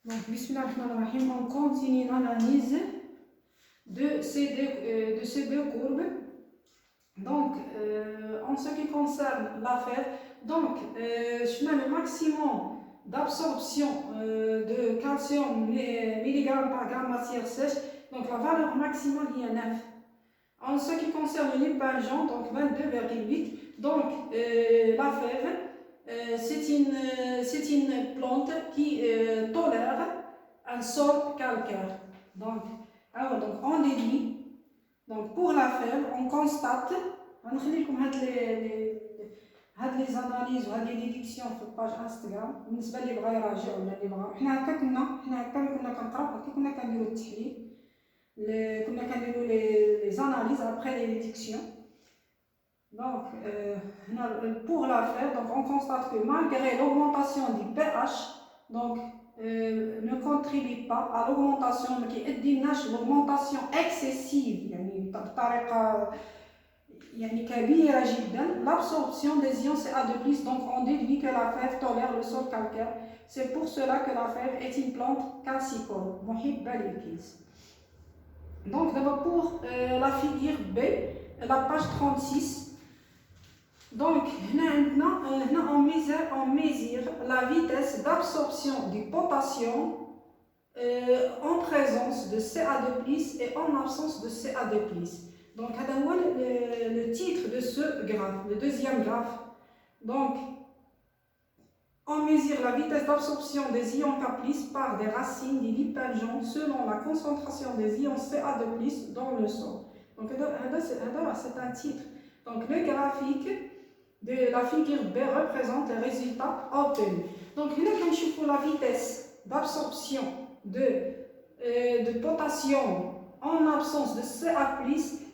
Donc, bismillahirrahmanirrahim, on continue l'analyse de ces deux courbes. Donc, en ce qui concerne l'affaire, donc, le maximum d'absorption de calcium milligramme par gramme matière sèche, donc la valeur maximale est 9. En ce qui concerne l'impingent, donc 22,8. Donc, l'affaire, c'est une plante qui tolère un sol calcaire. Donc, on déduit. Donc, pour la fève, on constate, on va les analyses ou les déductions sur la page Instagram. بالنسبة اللي بغا يراجع ولا اللي بغا حنا هكا كنا كنقراو هكا كنا كنديرو التحليل كنا كنديرو لي زاناليز après les déductions. Donc, pour la fève, donc on constate que malgré l'augmentation du pH, donc ne contribue pas à l'augmentation qui est l'augmentation excessive بطريقه يعني كبيره جدا l'absorption des ions Ca2+. Donc on déduit que la fève tolère le sol calcaire. C'est pour cela que la fève est une plante calcicole محبه للكيس. Donc d'abord pour la figure B, la page 36. Donc, on mesure la vitesse d'absorption du potassium en présence de Ca2+ et en absence de Ca2+. Donc, le titre de ce graphe, le deuxième graphe. Donc, on mesure la vitesse d'absorption des ions K+ par des racines du lipingent selon la concentration des ions Ca2+ dans le sol. Donc, c'est un titre. Donc, le graphique de la figure B représente les résultats obtenus. Donc, là, quand je vois la vitesse d'absorption de potassium en absence de Ca+,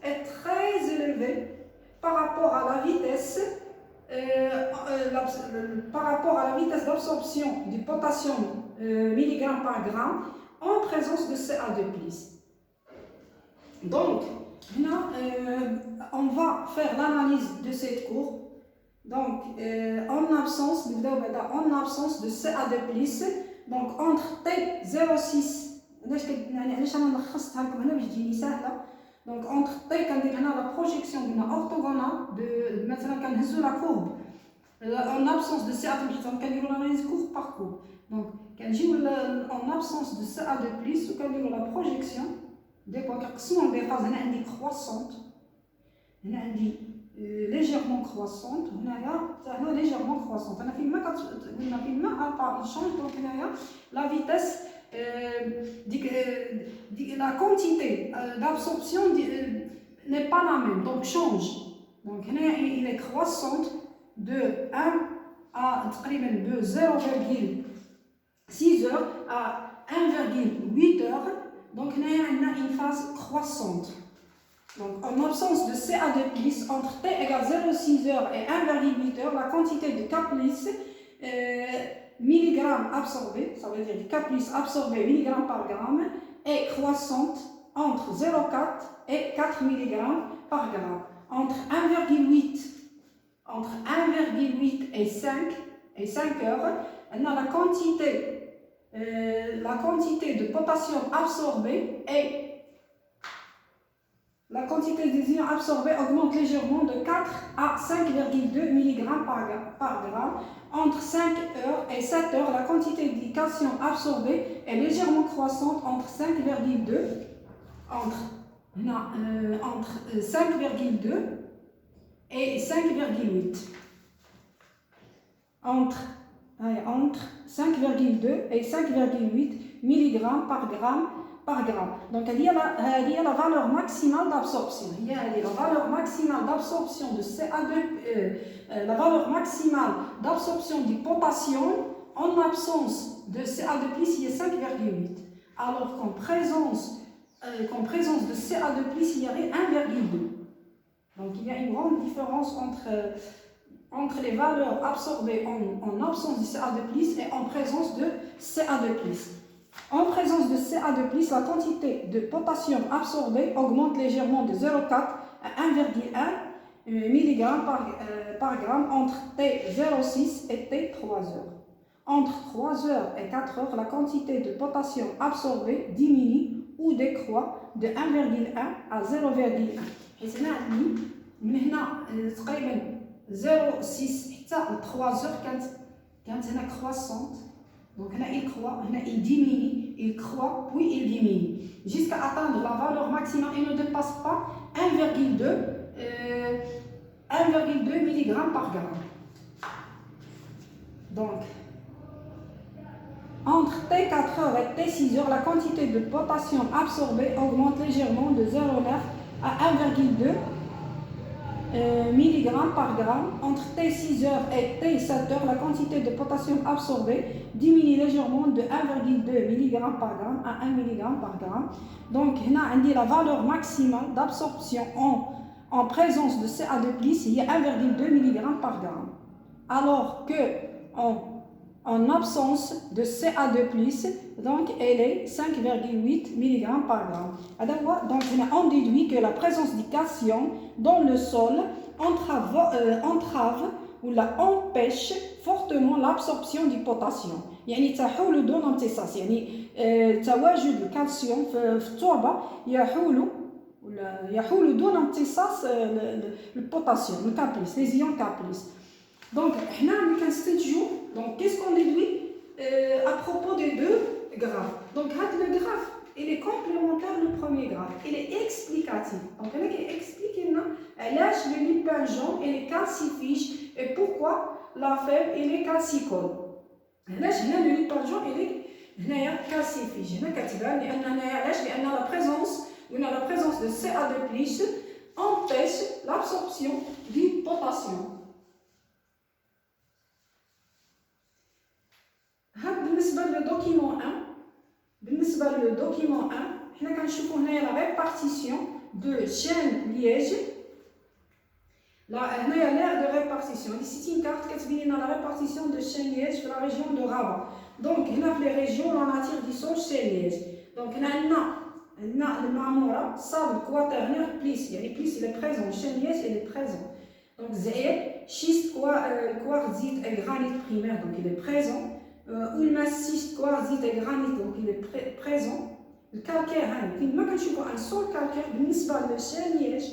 est très élevée par rapport à la vitesse d'absorption du potassium milligramme par gramme en présence de Ca2+. Donc, là, on va faire l'analyse de cette courbe. Donc, en absence de Ca2+, donc entre T06, donc entre T, la projection orthogonale de la courbe, en absence de Ca2+, donc on analyse courbe par courbe. Donc, en absence de Ca2+, on la projection des croissante, légèrement croissante, légèrement croissante. Il change, donc la vitesse, la quantité d'absorption n'est pas la même, donc change. Donc il est croissante de 1 à 0,6 heures à 1,8 heures. Donc il y a une phase croissante. Donc, en absence de Ca2+, entre T égale 0,6 heures et 1,8 heures, la quantité de K+, milligrammes absorbé, ça veut dire K+ absorbé milligramme par gramme, est croissante entre 0,4 et 4 mg par gramme. Entre 1,8 et 5 heures, on a la quantité de potassium absorbé et la quantité des ions absorbés augmente légèrement de 4 à 5,2 mg par gramme. Entre 5 heures et 7 heures, la quantité de calcium absorbé est légèrement croissante entre 5,2 et 5,8. Entre 5,2 et 5,8 mg par gramme. Donc, il y a la valeur maximale d'absorption. Il y a la valeur maximale d'absorption de Ca2, la valeur maximale d'absorption du potassium en absence de Ca2+, il y a 5,8. Alors qu'en présence de Ca2+, il y avait 1,2. Donc, il y a une grande différence entre les valeurs absorbées en absence de Ca2+ et en présence de Ca2+. En présence de Ca2+, la quantité de potassium absorbé augmente légèrement de 0,4 à 1,1 mg par gramme entre T06 et T3 heures. entre 3 heures et 4 heures, la quantité de potassium absorbée diminue ou décroît de 1,1 à 0,1. حيت هنا عندي من هنا تقريبا 0,6 حتى 3 heures كانت هنا croissante. Donc هنا il croît, هنا il diminue, il croît, puis il diminue jusqu'à atteindre la valeur maximale et ne dépasse pas 1,2 mg par gramme. Donc entre T4 heures et T6 heures, la quantité de potassium absorbée augmente légèrement de 0,9 à 1,2 mg par gramme. Entre T6 heures et T7 heures, la quantité de potassium absorbée diminue légèrement de 1,2 mg par gramme à 1 mg par gramme. Donc, on a la valeur maximale d'absorption en présence de CA2+, il y a 1,2 mg par gramme. Alors que en absence de CA2+, donc elle est 5,8 mg par gramme. Donc on déduit que la présence du calcium dans le sol entrave ou empêche fortement l'absorption du potassium. يعني تحول دون امتصاص، يعني تواجد الكالسيوم في التربة يحول دون امتصاص البوتاسيوم le K+, les ions K+. Donc, donc qu'est-ce qu'on déduit à propos des deux graphes? Donc, le graphe, il est complémentaire du premier graphe, il est explicatif. Donc, il explique le lipage jaune et les calcifige et pourquoi la fève il est calcicole. Le lipage jaune il est calcifige. لأن la présence de CA2+ empêche l'absorption du potassium. بالنسبه للدوكيمون 1 حنا كنشوفوا هنايا لا ريبارتيسيون دو شين لييج. لا هنايا لير دو ريبارتيسيون دي سيتين كارت كتبين لنا لا ريبارتيسيون دو شين لييج في لا ريجيون دو رابا. دونك هنا في لي ريجيون لا ناتير دي سول شين لييج. دونك هنا عندنا المعموره صاب كواترنير بليس، يعني بليس il est présent, شين لييج il est présent. Donc زائد schiste quartzite et granite primaire, donc il est présent. Ou le massif quartzite et granite, donc il est présent. Le calcaire, فين ما كنشوفوا un sol calcaire بالنسبة للشين لييج،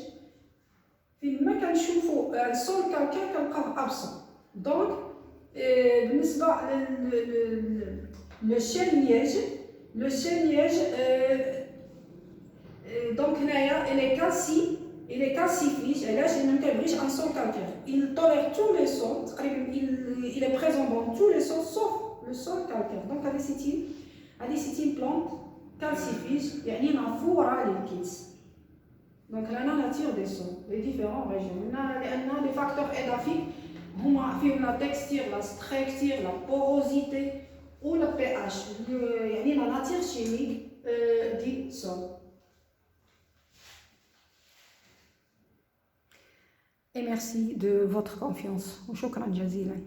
فين ما كنشوفوا un sol calcaire كنلقاوه absent. Donc بالنسبة للشين لييج donc هنايا il est calcifige. علاش؟ لأنه ما كيبغيش un sol calcaire. Il tolère tous les sols تقريبا il est présent dans tous les sols sauf le sol calcaire. Donc هذه c'est une plante calcifige يعني منفورة للكيس. Donc là on attire des sols les différentes régions. لأن les facteurs édaphiques هما فيهم la texture, la structure, la porosité ou le pH يعني la nature chimique du sol. Et merci de votre confiance. Shukran jazilan.